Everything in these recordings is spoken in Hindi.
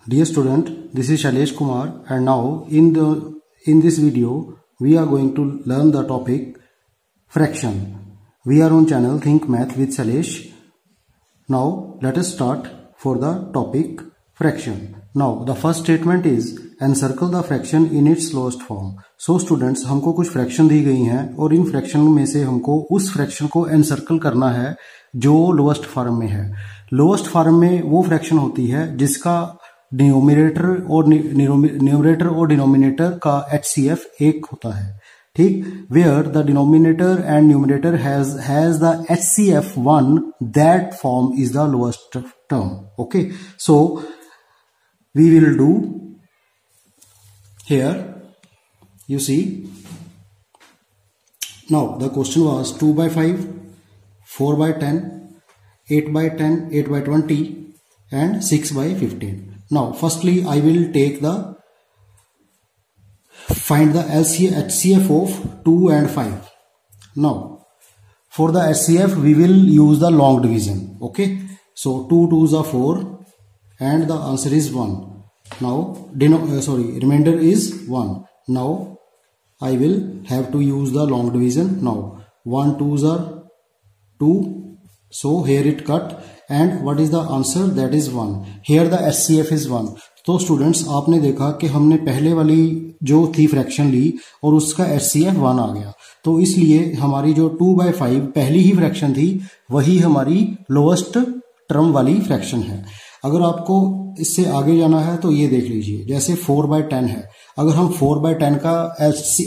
Dear student, this is Shailesh Kumar, and now in this video we are going to learn the topic fraction. We are on channel Think Math with Shailesh. Now let us start for the topic fraction. Now the first statement is encircle the fraction in its lowest form. So students, हमको कुछ फ्रैक्शन दी गई हैं और इन फ्रैक्शन में से हमको उस फ्रैक्शन को एनसर्कल करना है जो लोएस्ट फॉर्म में है. लोएस्ट फॉर्म में वो फ्रैक्शन होती है जिसका न्यूमरेटर और डिनोमिनेटर का एचसीएफ एक होता है. ठीक, where the denominator and numerator has the HCF 1, that form is the lowest term. Okay, so we will do here. You see, now the question was 2 by 5, 4 by 10, 8 by 10, 8 by 20 and 6 by 15. Now firstly I will take the find the HCF of 2 and 5. Now for the HCF we will use the long division. Okay, so 2 2s are 4 and the answer is 1. Now remainder is 1. Now I will have to use the long division. Now 1 2s are 2, so here it cut, and what is the answer? That is 1. Here the HCF is 1. तो स्टूडेंट्स आपने देखा कि हमने पहले वाली जो थी फ्रैक्शन ली और उसका HCF 1 आ गया, तो इसलिए हमारी जो 2/5 पहली ही फ्रैक्शन थी वही हमारी लोएस्ट टर्म वाली फ्रैक्शन है. अगर आपको इससे आगे जाना है तो ये देख लीजिए, जैसे 4/10 है. अगर हम 4/10 का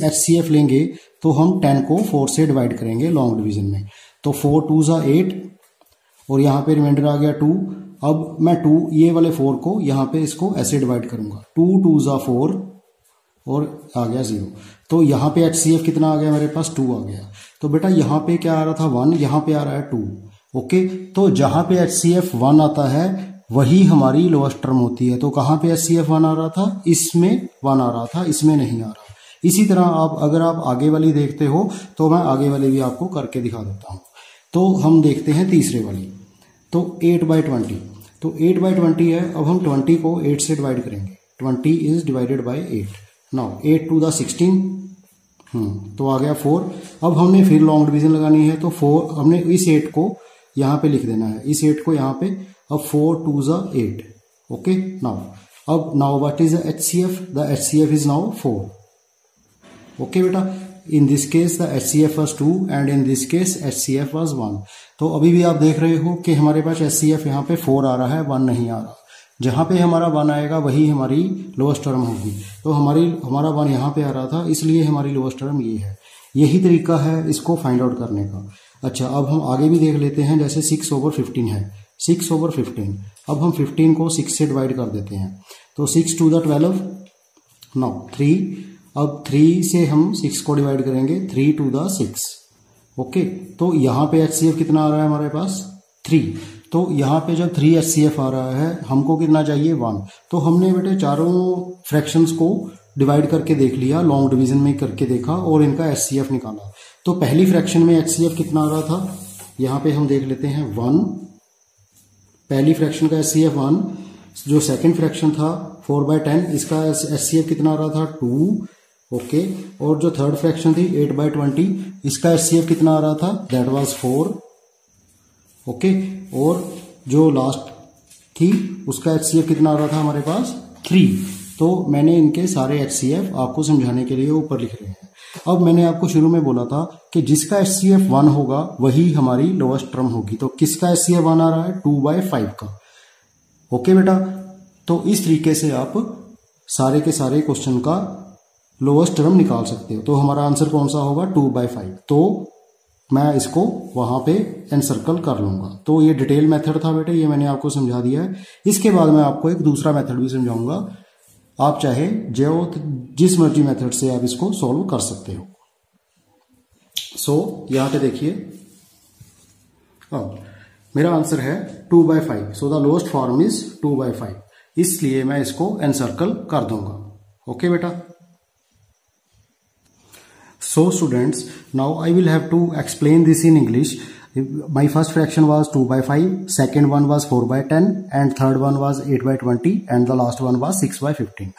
HCF लेंगे तो हम 10 को 4 से डिवाइड करेंगे लॉन्ग डिवीजन में. तो 4 2s are 8 और यहाँ पे रिमाइंडर आ गया 2. अब मैं 2 ये वाले 4 को यहाँ पे इसको ऐसे डिवाइड करूंगा. 2 2s are 4 और आ गया 0. तो यहाँ पे HCF कितना आ गया मेरे पास? 2 आ गया. तो बेटा यहाँ पे क्या आ रहा था? 1. यहाँ पे आ रहा है 2. ओके, तो जहां पे HCF 1 आता है वही हमारी लोएस्ट टर्म होती है. तो कहां पे HCF 1 आ रहा था? इसमें 1 आ रहा था, इसमें नहीं आ रहा. इसी तरह अगर आप आगे वाली देखते हो तो मैं आगे वाली भी आपको करके दिखा देता हूं. तो हम देखते हैं तीसरे वाली. तो 8/20. तो 8/20 है. अब हम 20 को 8 से डिवाइड करेंगे. 20 is divided by 8. Now 8 to the 16, तो आ गया 4. अब हमने फिर लॉन्ग डिवीजन लगानी है, तो 4 हमने इस 8 को यहां पे लिख देना है, इस 8 को यहां पे. अब 4 2s are 8. Okay, now what is the HCF? The HCF is now 4. Okay बेटा, in this case the HCF was 2 and in this case HCF was 1. तो अभी भी आप देख रहे हो कि हमारे पास HCF यहाँ पे 4 आ रहा है, 1 नहीं आ रहा. जहां पे हमारा 1 आएगा वही हमारी लोएस्ट टर्म होगी. तो हमारा 1 यहाँ पे आ रहा था, इसलिए हमारी लोएस्ट टर्म ये है. यही तरीका है इसको फाइंड आउट करने का. अच्छा, अब हम आगे भी देख लेते हैं. जैसे 6/15 है. 6/15. अब हम 15 को 6 से डिवाइड कर देते हैं. तो 6 to the 12. नाउ 3. अब 3 से हम 6 को डिवाइड करेंगे. 3 to the 6. ओके, तो यहाँ पे HCF कितना आ रहा है हमारे पास? 3. तो यहाँ पे जब 3 HCF आ रहा है, हमको कितना चाहिए? 1. तो हमने बेटे चारों फ्रैक्शंस को डिवाइड करके देख लिया, लॉन्ग डिवीजन में करके देखा और इनका HCF निकाला. तो पहली फ्रैक्शन में HCF कितना आ रहा था? यहाँ पे हम देख लेते हैं 1. पहली फ्रैक्शन का HCF 1. जो सेकंड फ्रैक्शन था 4/10, इसका HCF कितना आ रहा था? 2. ओके, और जो थर्ड फ्रैक्शन थी 8/20, इसका HCF कितना आ रहा था? That was 4. ओके, और जो लास्ट थी उसका HCF कितना आ रहा था हमारे पास? 3. तो मैंने इनके सारे HCF आपको समझाने के लिए ऊपर लिख रहे हैं. अब मैंने आपको शुरू में बोला था कि जिसका HCF 1 होगा वही हमारी लोएस्ट टर्म होगी. तो किसका HCF 1 आ रहा है? 2/5 का. ओके बेटा, तो इस तरीके से आप सारे के सारे क्वेश्चन का लोएस्ट टर्म निकाल सकते हो. तो हमारा आंसर कौन सा होगा? 2/5. तो मैं इसको वहां पे एनसर्कल कर लूंगा. तो ये डिटेल मेथड था बेटे, ये मैंने आपको समझा दिया है. इसके बाद मैं आपको एक दूसरा मेथड भी समझाऊंगा. आप चाहे जिस मर्जी मेथड से आप इसको सॉल्व कर सकते हो. सो यहां पे देखिए, अब मेरा आंसर है 2/5. So the lowest form is 2/5, इसलिए मैं इसको एनसर्कल कर दूंगा. ओके बेटा. So students, now I will have to explain this in English. My first fraction was 2/5, second one was 4/10, and third one was 8/20, and the last one was 6/15.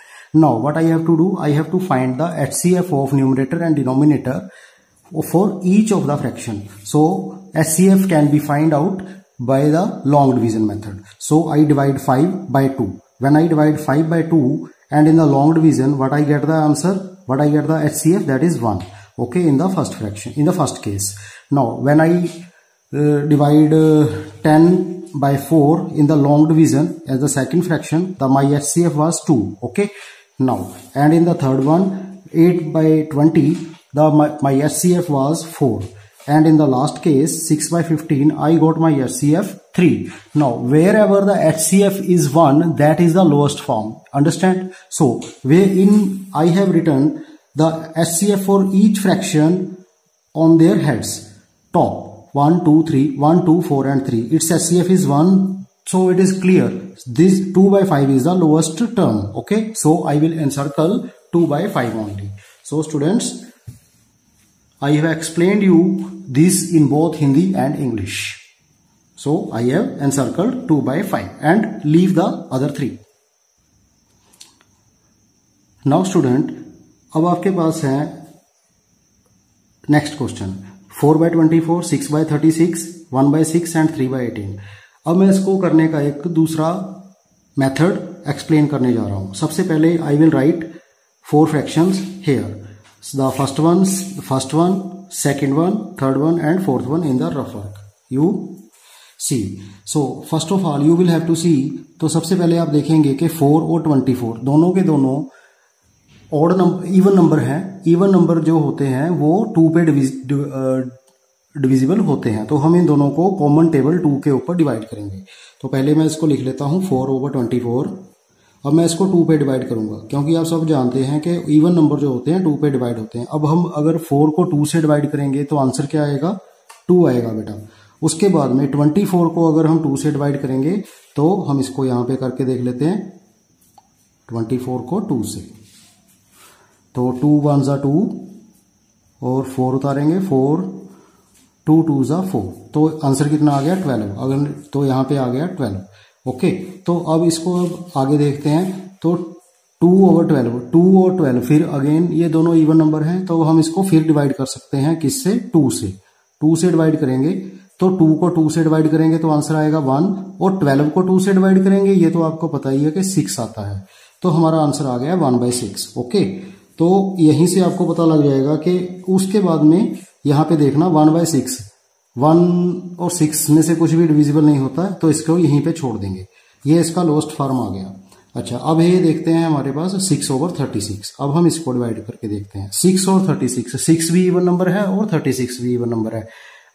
Now what I have to do, I have to find the HCF of numerator and denominator for each of the fraction. So HCF can be find out by the long division method. So I divide 5 by 2. When I divide 5 by 2 and in the long division, what I get the answer? What I get the HCF, that is 1. Okay, in the first fraction, in the first case. Now when I divide 10 by 4 in the long division as the second fraction, my HCF was 2. Okay, now and in the third one, 8 by 20, my HCF was 4, and in the last case 6 by 15, I got my HCF 3. Now wherever the HCF is 1, that is the lowest form. Understand? So wherein I have written the HCF for each fraction on their heads. Top 1, 2, 3, 1, 2, 4 and 3. Its HCF is 1. So it is clear. This 2 by 5 is the lowest term. Okay. So I will encircle 2 by 5 only. So students, I have explained you this in both Hindi and English. So I have encircled 2 by 5 and leave the other 3. Now student, अब आपके पास है नेक्स्ट क्वेश्चन 4/24, 6/36, 1/6 एंड 3/18. अब मैं इसको करने का एक दूसरा मेथड एक्सप्लेन करने जा रहा हूं. सबसे पहले I will write 4 fractions here. The first one, second one, third one and fourth one in the rough work. You see. So first of all you will have to see. तो सबसे पहले आप देखेंगे कि 4 और 24 दोनों के दोनों ऑड नंबर, इवन नंबर है. इवन नंबर जो होते हैं वो 2 पे डिविजिबल होते हैं. तो हम इन दोनों को कॉमन टेबल 2 के ऊपर डिवाइड करेंगे. तो पहले मैं इसको लिख लेता हूं 4/24. अब मैं इसको 2 पे डिवाइड करूंगा, क्योंकि आप सब जानते हैं कि इवन नंबर जो होते हैं 2 पे डिवाइड होते हैं. अब हम अगर 4 को 2 से डिवाइड करेंगे तो आंसर क्या आएगा? 2 आएगा बेटा. उसके बाद में 24 को अगर हम 2 से डिवाइड करेंगे तो हम इसको यहां पे करके देख लेते हैं. 24 को 2 से, तो 2 1 जा 2 और 4 उतारेंगे 4, 2 2 जा 4. तो आंसर कितना आ गया? 12. अगर तो यहाँ पे आ गया 12. ओके. तो अब इसको अब आगे देखते हैं. तो 2/12, 2 और 12, फिर अगेन ये दोनों इवन नंबर हैं, तो हम इसको फिर डिवाइड कर सकते हैं. किससे? 2 से. 2 से डिवाइड करेंगे तो 2 को 2 से डिवाइड करेंगे तो आंसर आएगा 1, और 12 को 2 से डिवाइड करेंगे, ये तो आपको पता ही है कि 6 आता है. तो हमारा आंसर आ गया 1/6. ओके. तो यहीं से आपको पता लग जाएगा कि उसके बाद में यहां पे देखना 1/6, 1 और 6 में से कुछ भी डिविजिबल नहीं होता है, तो इसको यहीं पे छोड़ देंगे. ये इसका लोएस्ट फॉर्म आ गया. अच्छा, अब ये देखते हैं हमारे पास 6/36. अब हम इसको डिवाइड करके देखते हैं. 6 और 36, 6 भी इवन नंबर है और 36 भी इवन नंबर है.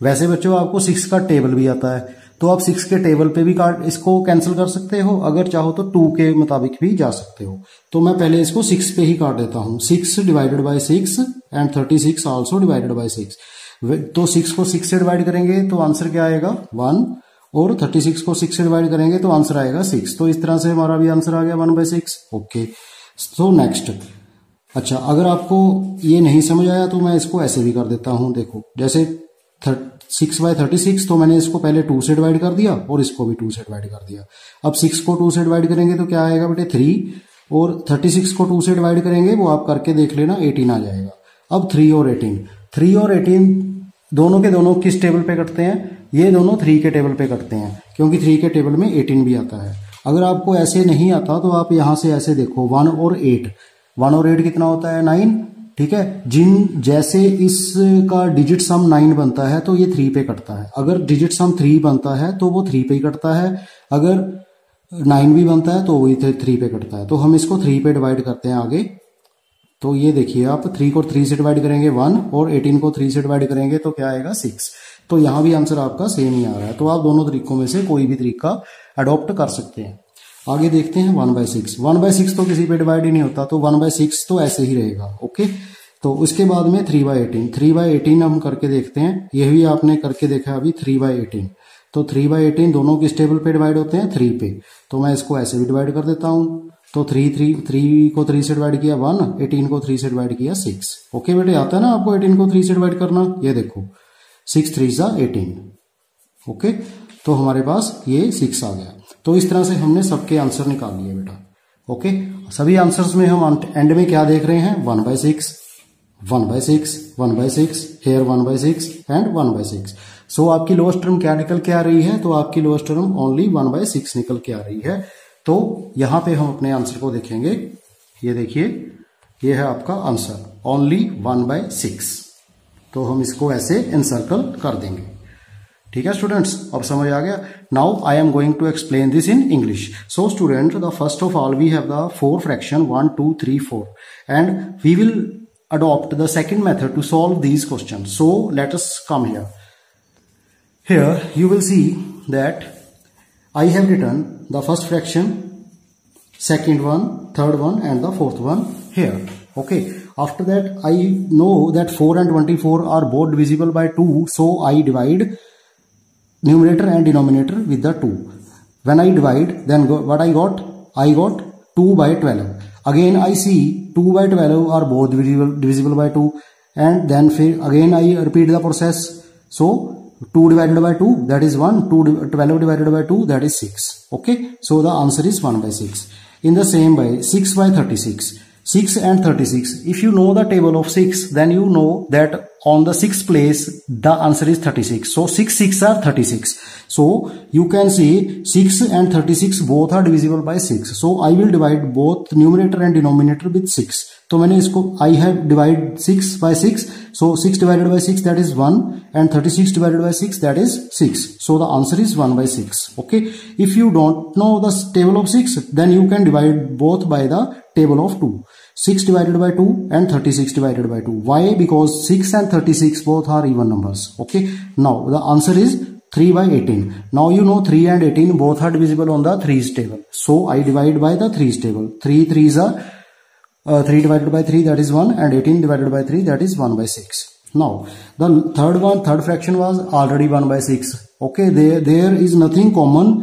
वैसे बच्चों आपको 6 का टेबल भी आता है, तो आप 6 के टेबल पे भी इसको कैंसिल कर सकते हो. अगर चाहो तो 2 के मुताबिक भी जा सकते हो. तो मैं पहले इसको 6 पे ही काट देता हूं. 6 divided by 6 and 36 also divided by 6. तो 6 को 6 से डिवाइड करेंगे तो आंसर क्या आएगा? 1, और 36 को 6 से डिवाइड करेंगे तो आंसर आएगा 6. तो इस तरह से हमारा भी आंसर आ गया 1/6. ओके. तो नेक्स्ट, अच्छा अगर आपको ये नहीं समझ आया तो मैं इसको ऐसे भी कर देता हूं. देखो, जैसे 6/36, तो मैंने इसको पहले 2 से डिवाइड कर दिया और इसको भी 2 से डिवाइड कर दिया. अब 6 को 2 से डिवाइड करेंगे तो क्या आएगा बेटे? 3, और 36 को 2 से डिवाइड करेंगे, वो आप करके देख लेना, 18 आ जाएगा. अब 3 और 18 दोनों के दोनों किस टेबल पे कटते हैं? ये दोनों 3 के टेबल पे कटते हैं, क्योंकि 3 के टेबल में 18 भी आता है. अगर आपको ऐसे नहीं आता तो आप यहां से ऐसे देखो, 1 और 8 कितना होता है? 9. ठीक है. जैसे इसका डिजिट सम 9 बनता है तो ये 3 पे कटता है. अगर डिजिट सम 3 बनता है तो वो 3 पे ही कटता है. अगर 9 भी बनता है तो वही 3 पे कटता है. तो हम इसको 3 पे डिवाइड करते हैं आगे. तो ये देखिए आप, 3 को 3 से डिवाइड करेंगे 1, और 18 को 3 से डिवाइड करेंगे तो क्या आएगा? 6. तो यहां भी आंसर आपका सेम ही आ रहा है. तो आप दोनों तरीकों में से कोई भी तरीका अडॉप्ट कर सकते हैं. आगे देखते हैं 1/6. 1/6 तो किसी पे डिवाइड ही नहीं होता, तो 1/6 तो ऐसे ही रहेगा. ओके. तो उसके बाद में 3/18 हम करके देखते हैं. यह भी आपने करके देखा अभी 3/18. तो 3/18 दोनों किस टेबल पे डिवाइड होते हैं? 3 पे. तो मैं इसको ऐसे भी डिवाइड कर देता हूं. तो 3 को 3 से डिवाइड किया 1, 18 को 3 से डिवाइड किया 6. ओके बेटे, आता है ना आपको 18 को 3 से डिवाइड करना? ये देखो, 6 3 18. ओके, तो हमारे पास ये 6 आ गया। तो इस तरह से हमने सबके आंसर निकाल लिए बेटा। ओके, सभी आंसर्स में हम एंड में क्या देख रहे हैं, 1/6, 1/6, 1/6, हेयर 1/6 एंड 1/6। सो आपकी लोएस्ट टर्म क्या निकल के आ रही है, तो आपकी लोएस्ट टर्म ओनली 1/6 निकल के आ रही है। तो यहां पे हम अपने आंसर को देखेंगे, ये देखिए, ये है आपका आंसर ओनली 1/6। तो हम इसको ऐसे एनसर्कल कर देंगे। ठीक है स्टूडेंट्स, अब समझ आ गया। Now I am going to explain this in English. So student, the first of all we have the 4 fraction 1, 2, 3, 4 and we will adopt the second method to solve these questions. So let us come here. Here you will see that I have written the first fraction, second one, third one and the fourth one here. Okay, after that I know that 4 and 24 are both divisible by 2, so I divide numerator and denominator with the 2. When I divide, then what I got 2/12. Again I see 2/12 are both divisible by 2, and then again I repeat the process. So 2 divided by 2, that is 1, 12 divided by 2, that is 6. Okay, so the answer is 1/6. In the same way, 6/36, 6 and 36, if you know the table of 6, then you know that on the 6th place the answer is 36. So 6 6 are 36. So you can see 6 and 36 both are divisible by 6. So I will divide both numerator and denominator with 6. तो मैंने इसको I have divided 6 by 6. So 6 divided by 6, that is 1, and 36 divided by 6, that is 6. So the answer is 1/6. Okay, if you don't know the table of 6, then you can divide both by the table of 2. 6 divided by 2 and 36 divided by 2. Why? Because 6 and 36 both are even numbers. Okay, now the answer is 3/18. Now you know 3 and 18 both are divisible on the 3's table. So I divide by the 3's table. 3 3's are 3 divided by 3, that is 1, and 18 divided by 3, that is 1/6. Now the third fraction was already 1/6. Okay, there is nothing common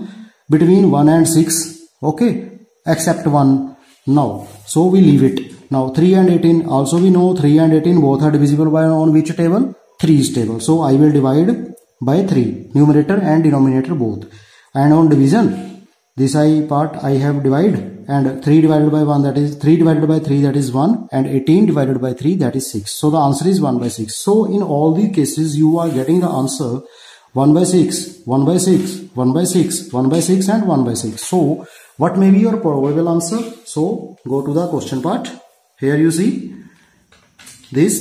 between 1 and 6. Okay, except 1. Now so we leave it. Now 3 and 18, also we know 3 and 18 both are divisible by on which table, 3's table. So I will divide by 3, numerator and denominator both. And on division, this part I have divided, and 3 divided by 1, that is 3 divided by 3, that is 1, and 18 divided by 3, that is 6. So the answer is 1/6. So in all the cases you are getting the answer 1/6, 1/6, 1/6, 1/6 and 1/6. So what may be your probable answer? So go to the question part. Here you see this,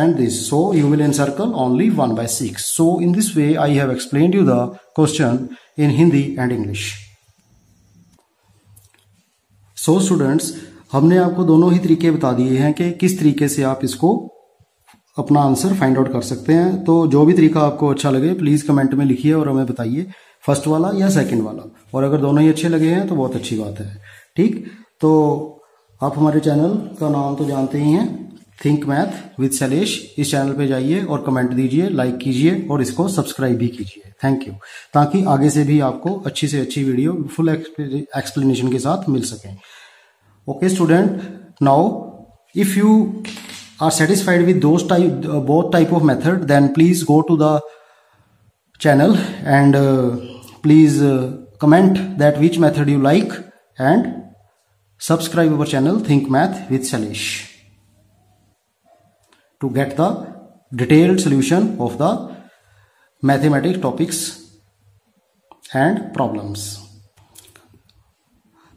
and this. So you will encircle only 1/6. So in this way I have explained you the question in Hindi and English. So students, हमने आपको दोनों ही तरीके बता दिए हैं कि किस तरीके से आप इसको अपना आंसर फाइंड आउट कर सकते हैं। तो जो भी तरीका आपको अच्छा लगे प्लीज कमेंट में लिखिए और हमें बताइए, फर्स्ट वाला या सेकंड वाला। और अगर दोनों ही अच्छे लगे हैं तो बहुत अच्छी बात है। ठीक, तो आप हमारे चैनल का नाम तो जानते ही हैं, थिंक मैथ विद शैलेश। इस चैनल पे जाइए और कमेंट दीजिए, लाइक कीजिए और इसको सब्सक्राइब भी कीजिए। थैंक यू, ताकि आगे से भी आपको अच्छी से अच्छी वीडियो फुल एक्सप्लेनेशन के साथ मिल सकें। Okay student, now if you are satisfied with both type of method, then please go to the channel and please comment that which method you like, and subscribe our channel Think Math with Shailesh to get the detailed solution of the mathematics topics and problems.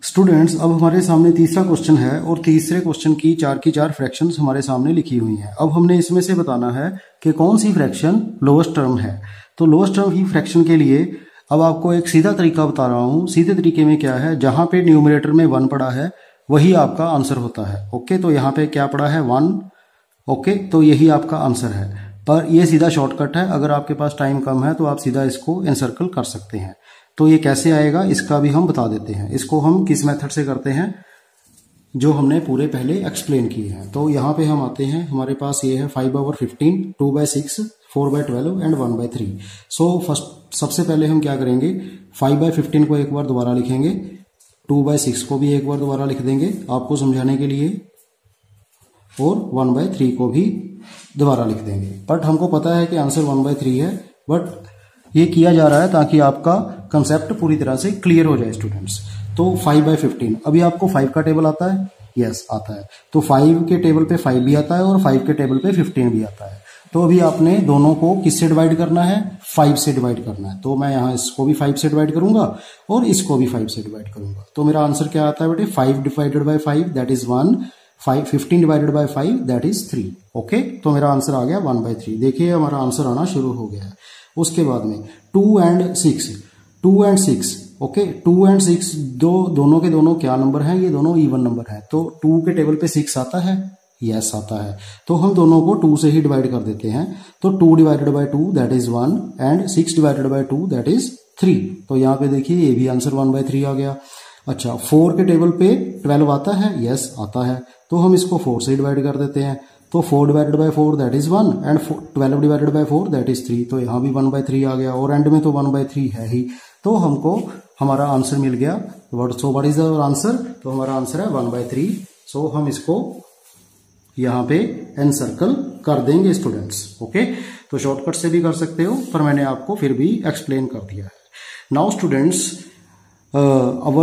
Students, अब हमारे सामने तीसरा क्वेश्चन है और तीसरे क्वेश्चन की 4 फ्रैक्शंस हमारे सामने लिखी हुई हैं। अब हमने इसमें से बताना है कि कौन सी फ्रैक्शन लोएस्ट टर्म है। तो लोएस्ट टर्म की फ्रैक्शन के लिए अब आपको एक सीधा तरीका बता रहा हूं। सीधे तरीके में क्या है, जहां पे न्यूमरेटर में 1 पड़ा है वही आपका आंसर होता है। ओके, तो यहाँ पे क्या पड़ा है, 1। ओके, तो यही आपका आंसर है। पर यह सीधा शॉर्टकट है, अगर आपके पास टाइम कम है तो आप सीधा इसको एनसर्कल कर सकते हैं। तो ये कैसे आएगा इसका भी हम बता देते हैं। इसको हम किस मेथड से करते हैं जो हमने पूरे पहले एक्सप्लेन किए हैं। तो यहाँ पे हम आते हैं, हमारे पास ये है 5/15, 2/6, 4/12 एंड 1/3। सो फर्स्ट सबसे पहले हम क्या करेंगे, 5/15 को एक बार दोबारा लिखेंगे, 2/6 को भी एक बार दोबारा लिख देंगे आपको समझाने के लिए, और 1/3 को भी दोबारा लिख देंगे। बट हमको पता है कि आंसर 1/3 है, बट ये किया जा रहा है ताकि आपका कंसेप्ट पूरी तरह से क्लियर हो जाए स्टूडेंट्स। तो 5/15, अभी आपको 5 का टेबल आता है? यस आता है। तो 5 के टेबल पे 5 भी आता है और 5 के टेबल पे 15 भी आता है। तो अभी आपने दोनों को किससे डिवाइड करना है? 5 से डिवाइड करना है। तो मैं यहाँ इसको भी 5 से डिवाइड करूंगा और इसको भी 5 से डिवाइड करूंगा। तो मेरा आंसर क्या आता है बेटे? 5 divided by 5 that is 1, 15 divided by 5 that is 3। Okay, तो मेरा आंसर आ गया 1/3। देखिए हमारा आंसर आना शुरू हो गया है। उसके बाद में 2 and 6, ओके 2 and 6 दोनों के दोनों क्या नंबर हैं? ये दोनों इवन नंबर हैं। तो 2 के टेबल पे 6 आता है? यस आता है। तो हम दोनों को 2 से ही डिवाइड कर देते हैं। तो 2 divided by 2 that is 1 and 6 divided by 2 that is 3। तो यहाँ पे देखिए ये भी आंसर 1/3 आ गया। अच्छा 4 के टेबल पे 12 आता है? यस आता है। तो हम इसको 4 से डिवाइड कर देते हैं। तो 4 divided by 4 that is 1 and 12 divided by 4 that is 3। तो यहाँ भी 1/3 आ गया और एंड में तो 1/3 है ही। तो हमको हमारा आंसर मिल गया। So what is our answer? तो हमारा आंसर है 1/3। सो हम इसको यहाँ पे एनसर्कल कर देंगे स्टूडेंट्स। ओके, तो शॉर्टकट से भी कर सकते हो पर मैंने आपको फिर भी एक्सप्लेन कर दिया है। Now students our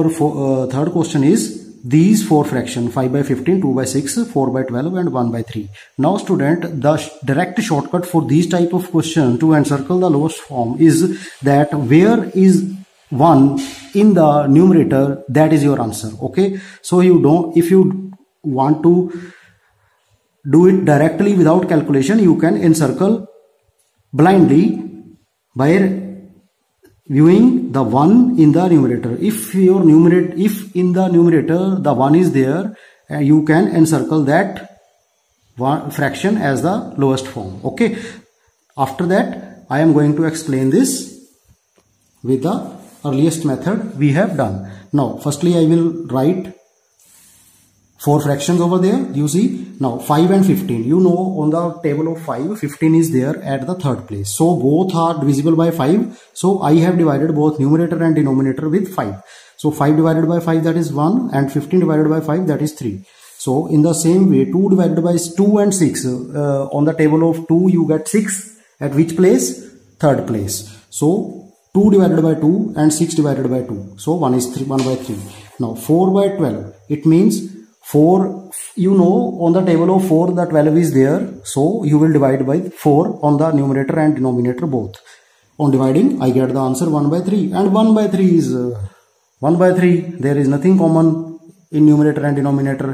third question is these 4 fraction 5/15, 2/6, 4/12 and 1/3. Now student, the direct shortcut for these type of question to encircle the lowest form is that where is 1 in the numerator, that is your answer. Okay, so you don't, if you want to do it directly without calculation, you can encircle blindly by viewing the 1 in the numerator. If in the numerator the 1 is there, you can encircle that fraction as the lowest form. Okay, after that I am going to explain this with the earliest method we have done. Now firstly I will write 4 fractions over there. You see now 5 and 15, you know on the table of 5 15 is there at the third place, so both are divisible by 5. So I have divided both numerator and denominator with 5. So 5 divided by 5 that is 1 and 15 divided by 5 that is 3. So in the same way 2 divided by 2 and 6, on the table of 2 you get 6 at which place? Third place. So 2 divided by 2 and 6 divided by 2, so 1 is 1/3. Now 4/12, it means 4, you know on the table of 4 the 12 is there, so you will divide by 4 on the numerator and denominator both. On dividing I get the answer 1/3, and 1/3 is 1/3. There is nothing common in numerator and denominator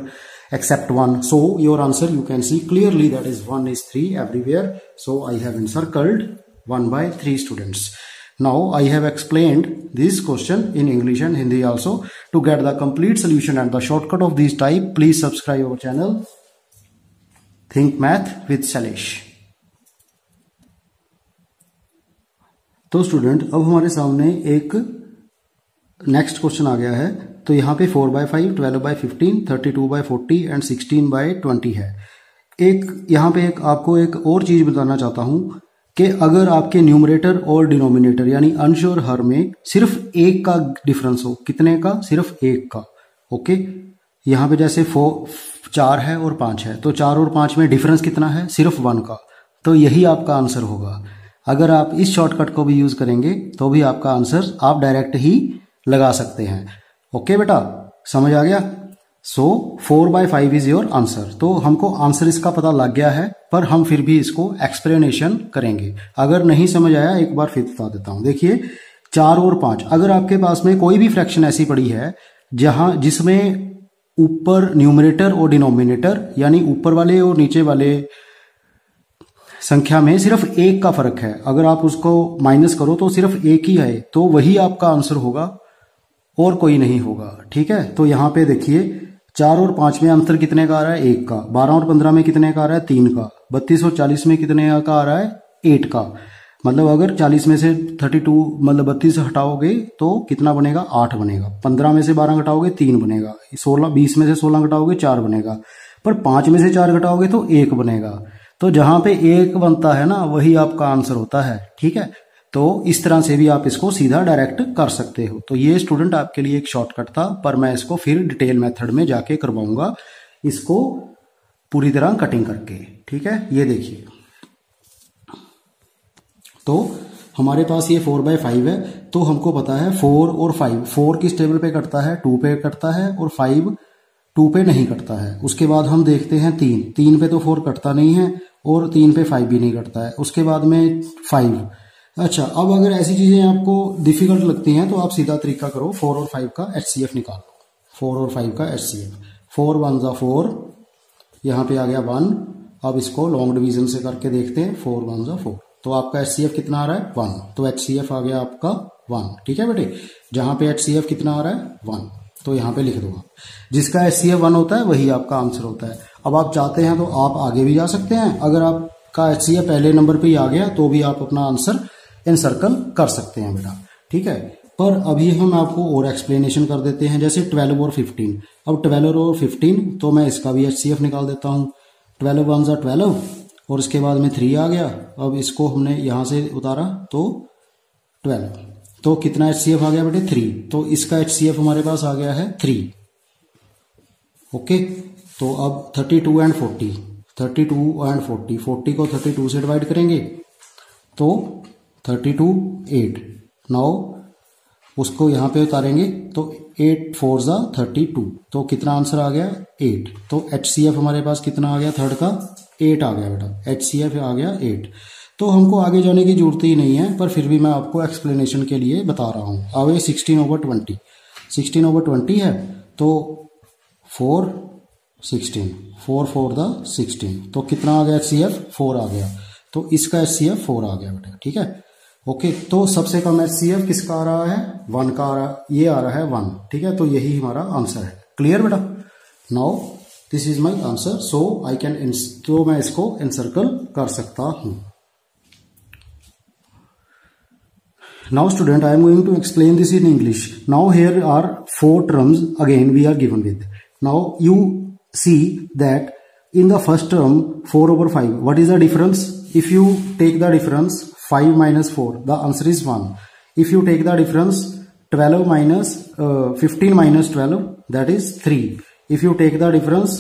except 1. So your answer you can see clearly, that is 1 is 3 everywhere. So I have encircled 1/3 students. Now I have explained this question in English and Hindi also. To get the complete solution and the shortcut of this type, please subscribe our channel Think Math with Shailesh. तो स्टूडेंट अब हमारे सामने एक नेक्स्ट क्वेश्चन आ गया है। तो यहाँ पे 4/5, 12/15, 32/40 एंड 16/20 है। यहाँ पे आपको एक और चीज बताना चाहता हूं कि अगर आपके न्यूमरेटर और डिनोमिनेटर यानी अंश और हर में सिर्फ एक का डिफरेंस हो, कितने का? सिर्फ एक का। ओके, यहाँ पे जैसे 4 है और 5 है, तो 4 और 5 में डिफरेंस कितना है? सिर्फ 1 का। तो यही आपका आंसर होगा। अगर आप इस शॉर्टकट को भी यूज करेंगे तो भी आपका आंसर आप डायरेक्ट ही लगा सकते हैं। ओके बेटा, समझ आ गया? सो 4/5 इज योर आंसर। तो हमको आंसर इसका पता लग गया है, पर हम फिर भी इसको एक्सप्लेनेशन करेंगे। अगर नहीं समझ आया एक बार फिर बता देता हूं। देखिए 4 और 5, अगर आपके पास में कोई भी फ्रैक्शन ऐसी पड़ी है जिसमें ऊपर न्यूमरेटर और डिनोमिनेटर यानी ऊपर वाले और नीचे वाले संख्या में सिर्फ एक का फर्क है, अगर आप उसको माइनस करो तो सिर्फ एक ही है, तो वही आपका आंसर होगा और कोई नहीं होगा। ठीक है, तो यहां पे देखिए 4 और 5 में अंतर कितने का आ रहा है? 1 का। 12 और 15 में कितने का आ रहा है? 3 का। 32 और 40 में कितने का आ रहा है? 8 का। मतलब अगर 40 में से 32 मतलब 32 हटाओगे तो कितना बनेगा? 8 बनेगा। 15 में से 12 घटाओगे 3 बनेगा। 20 में से 16 घटाओगे 4 बनेगा। पर 5 में से 4 घटाओगे तो 1 बनेगा। तो जहां पे 1 बनता है ना, वही आपका आंसर होता है। ठीक है, तो इस तरह से भी आप इसको सीधा डायरेक्ट कर सकते हो। तो ये स्टूडेंट आपके लिए एक शॉर्टकट था, पर मैं इसको फिर डिटेल मेथड में जाके करवाऊंगा इसको पूरी तरह कटिंग करके। ठीक है, ये देखिए। तो हमारे पास ये 4/5 है, तो हमको पता है 4 और 5, 4 किस टेबल पे कटता है, 2 पे कटता है, और 5 2 पे नहीं कटता है। उसके बाद हम देखते हैं 3 पे तो 4 कटता नहीं है, और 3 पे 5 भी नहीं कटता है। उसके बाद में 5। अच्छा, अब अगर ऐसी चीजें आपको डिफिकल्ट लगती हैं तो आप सीधा तरीका करो, 4 और 5 का HCF निकाल लो। 4 और 5 का HCF, 4 1 जा 4, यहाँ पे आ गया 1। अब इसको लॉन्ग डिवीजन से करके देखते हैं, 4 1 जा 4, तो आपका HCF कितना आ रहा है 1, तो HCF आ गया आपका 1। ठीक है बेटे, जहां पे HCF कितना आ रहा है 1, तो यहाँ पे लिख दो आप। जिसका HCF 1 होता है वही आपका आंसर होता है। अब आप चाहते हैं तो आप आगे भी जा सकते हैं, अगर आपका HCF पहले नंबर पे ही आ गया तो भी आप अपना आंसर इनसर्कल कर सकते हैं बेटा। ठीक है, पर अभी हम आपको और एक्सप्लेनेशन कर देते हैं, जैसे 12 और 15। अब 12 और 15, तो मैं इसका भी HCF निकाल देता हूँ। 12 1 जा 12, और इसके बाद में 3 आ गया। अब इसको हमने यहां से उतारा तो 12, तो कितना HCF आ गया बेटे 3, तो इसका HCF हमारे पास आ गया है 3। ओके, तो अब 32 एंड 40, 32 एंड 40, 40 को 32 से डिवाइड करेंगे तो 32 8। नाउ उसको यहां पे उतारेंगे तो 8 4 जा 32, तो कितना आंसर आ गया 8। तो HCF हमारे पास कितना आ गया, थर्ड का 8 आ गया बेटा, HCF आ गया 8। तो हमको आगे जाने की जरूरत ही नहीं है, पर फिर भी मैं आपको एक्सप्लेनेशन के लिए बता रहा हूं। अब ये 16/20, 16/20 है, तो 4 16, 4 4 द 16, तो कितना आ गया HCF 4 आ गया, तो इसका HCF 4 आ गया बेटा। ठीक है, ओके, तो सबसे कम HCF किसका आ रहा है 1 का आ रहा, ये आ रहा है 1। ठीक है, तो यही हमारा आंसर है। क्लियर बेटा, now this is my answer, so I can, तो मैं इसको एनसर्कल कर सकता हूं। Now student, I am going to explain this in English. Now here are 4 terms again we are given with. Now you see that in the first term 4/5, what is the difference? If you take the difference 5 minus 4, the answer is 1. If you take the difference 12 minus 15 minus 12, that is 3. If you take the difference,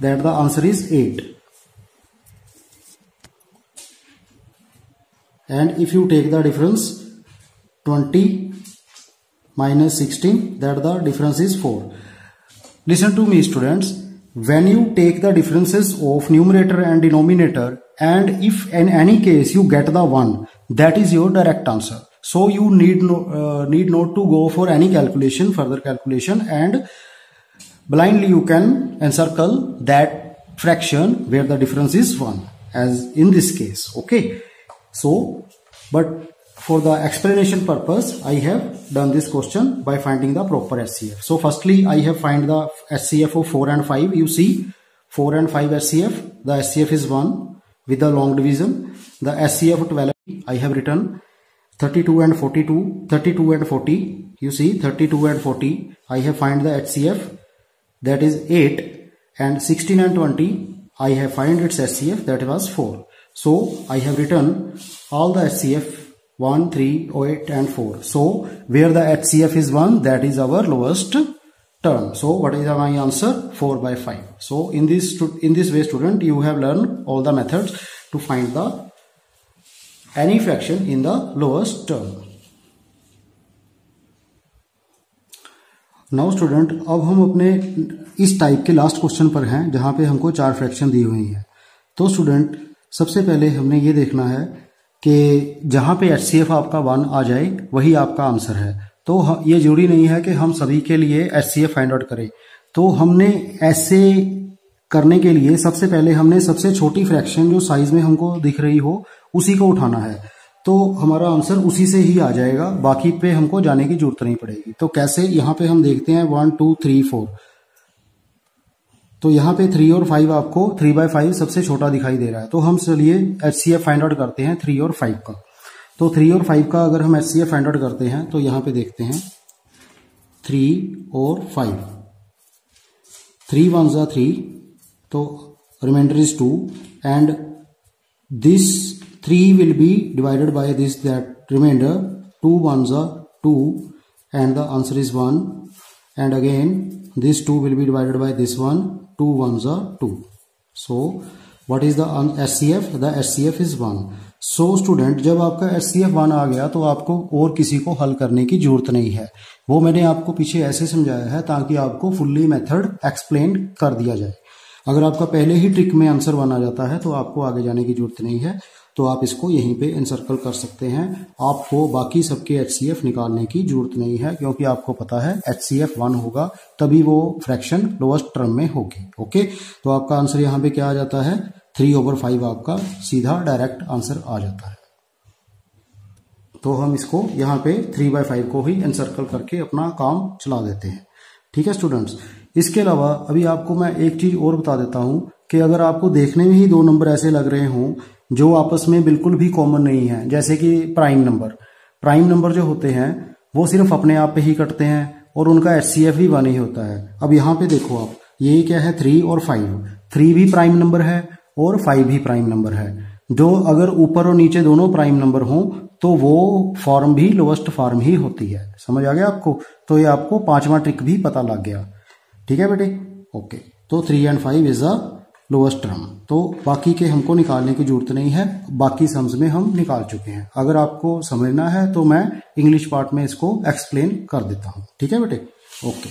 that the answer is 8. And if you take the difference 20 minus 16, that the difference is 4. Listen to me students, when you take the differences of numerator and denominator, and if in any case you get the 1, that is your direct answer. So you need not to go for any calculation, further calculation, and blindly you can encircle that fraction where the difference is 1, as in this case. Okay, so but for the explanation purpose, I have done this question by finding the proper HCF. So firstly, I have find the HCF of 4 and 5. You see 4 and 5 HCF, the HCF is 1 with the long division. The HCF of 12, I have written 32 and 42, 32 and 40. You see 32 and 40, I have find the HCF, that is 8, and 16 and 20, I have find its HCF, that was 4. So I have written all the HCF 1, 3, 8 and 4. So where the HCF is 1, that is our lowest term. So what is my answer? 4/5. So in this way student, you have learned all the methods to find the any fraction in the lowest term. Now student, अब हम अपने इस टाइप के लास्ट क्वेश्चन पर हैं, जहां पे हमको 4 फ्रैक्शन दी हुई हैं। तो स्टूडेंट, सबसे पहले हमने ये देखना है कि जहां पे HCF आपका 1 आ जाए वही आपका आंसर है। तो ये जरूरी नहीं है कि हम सभी के लिए HCF फाइंड आउट करें। तो हमने ऐसे करने के लिए सबसे पहले हमने सबसे छोटी फ्रैक्शन जो साइज में हमको दिख रही हो उसी को उठाना है, तो हमारा आंसर उसी से ही आ जाएगा, बाकी पे हमको जाने की जरूरत नहीं पड़ेगी। तो कैसे, यहाँ पे हम देखते हैं 1 2 3 4, तो यहाँ पे 3 और 5 आपको 3/5 सबसे छोटा दिखाई दे रहा है। तो हम चलिए HCF फाइंड आउट करते हैं 3 और 5 का। तो 3 और 5 का अगर हम HCF फाइंड आउट करते हैं तो यहाँ पे देखते हैं 3 और 5, 3 1 जा 3, तो remainder is 2, and this 3 will be divided by this, that remainder 2 1 जा 2, and the answer is 1, and again this 2 will be divided by this one, 2 1 are 2. So what is the HCF? The HCF is 1. So student, जब आपका HCF 1 आ गया तो आपको और किसी को हल करने की जरूरत नहीं है। वो मैंने आपको पीछे ऐसे समझाया है ताकि आपको फुल्ली मेथड एक्सप्लेन कर दिया जाए। अगर आपका पहले ही ट्रिक में आंसर 1 आ जाता है तो आपको आगे जाने की जरूरत नहीं है, तो आप इसको यहीं पे एनसर्कल कर सकते हैं। आपको बाकी सबके HCF निकालने की जरूरत नहीं है, क्योंकि आपको पता है HCF 1 होगा तभी वो फ्रैक्शन लोएस्ट टर्म में होगी। ओके, तो आपका आंसर यहाँ पे क्या आ जाता है, 3/5 आपका सीधा डायरेक्ट आंसर आ जाता है। तो हम इसको यहाँ पे 3/5 को ही एनसर्कल करके अपना काम चला देते हैं। ठीक है स्टूडेंट्स, इसके अलावा अभी आपको मैं एक चीज और बता देता हूं कि अगर आपको देखने में ही दो नंबर ऐसे लग रहे हों जो आपस में बिल्कुल भी कॉमन नहीं है, जैसे कि प्राइम नंबर जो होते हैं वो सिर्फ अपने आप पे ही कटते हैं और उनका HCF भी 1 ही होता है। अब यहाँ पे देखो आप, ये क्या है, 3 और 5, 3 भी प्राइम नंबर है और 5 भी प्राइम नंबर है। जो अगर ऊपर और नीचे दोनों प्राइम नंबर हों तो वो फॉर्म भी लोएस्ट फॉर्म ही होती है। समझ आ गया आपको? तो ये आपको 5वां ट्रिक भी पता लग गया। ठीक है बेटे, ओके। तो 3 and 5 is a lowest term. तो बाकी के हमको निकालने की जरूरत नहीं है, बाकी सम्स में हम निकाल चुके हैं। अगर आपको समझना है तो मैं इंग्लिश पार्ट में इसको एक्सप्लेन कर देता हूं। ठीक है बेटे, okay.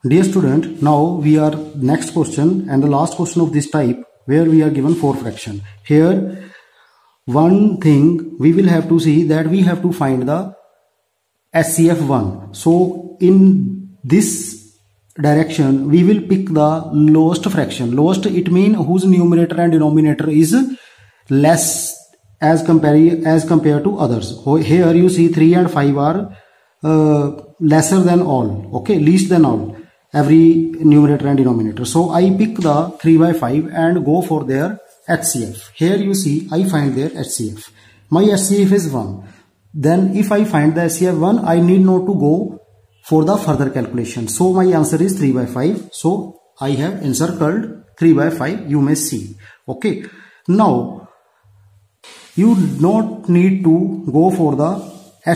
Dear student, now we are next question and the last question of this type where we are given 4 fraction. Here one thing we will have to see that we have to find the HCF 1. So in this direction we will pick the lowest fraction. Lowest it means whose numerator and denominator is less as compared to others. Here you see 3 and 5 are lesser than all, okay, least than all, every numerator and denominator. So I pick the 3/5 and go for their HCF. Here you see I find their HCF. My HCF is 1. Then if I find the HCF 1, I need not to go for the further calculation. So my answer is 3/5. So I have encircled 3/5, you may see. Okay. Now you don't need to go for the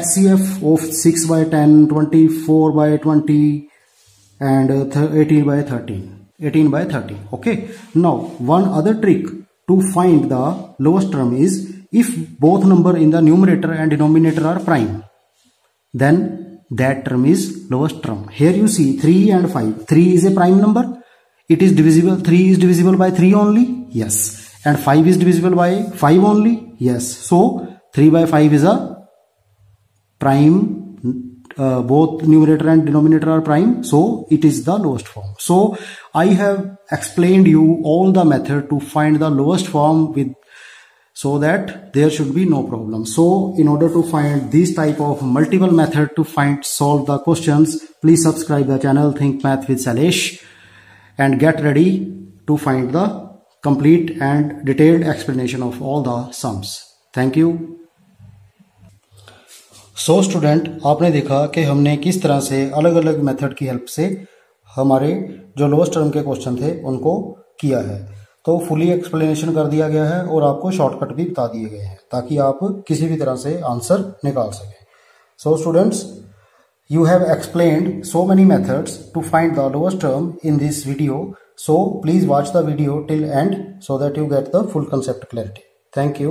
HCF of 6/10, 24/20 and 18/30. Okay. Now one other trick to find the lowest term is if both number in the numerator and denominator are prime, then that term is lowest term. Here you see 3 and 5. 3 is a prime number. It is divisible. 3 is divisible by 3 only. Yes. And 5 is divisible by 5 only. Yes. So 3/5 is a prime. Both numerator and denominator are prime, so it is the lowest form. So I have explained you all the method to find the lowest form with, so that there should be no problem. So in order to find this type of multiple method to solve the questions, please subscribe the channel Think Math with Salesh and get ready to find the complete and detailed explanation of all the sums. Thank you. So student, आपने देखा कि हमने किस तरह से अलग अलग मेथड की हेल्प से हमारे जो लोएस्ट टर्म के क्वेश्चन थे उनको किया है। तो फुली एक्सप्लेनेशन कर दिया गया है और आपको शॉर्टकट भी बता दिए गए हैं ताकि आप किसी भी तरह से आंसर निकाल सकें। So students, you have explained so many methods to find the lowest term in this video. So please watch the video till end so that you get the full concept clarity. Thank you.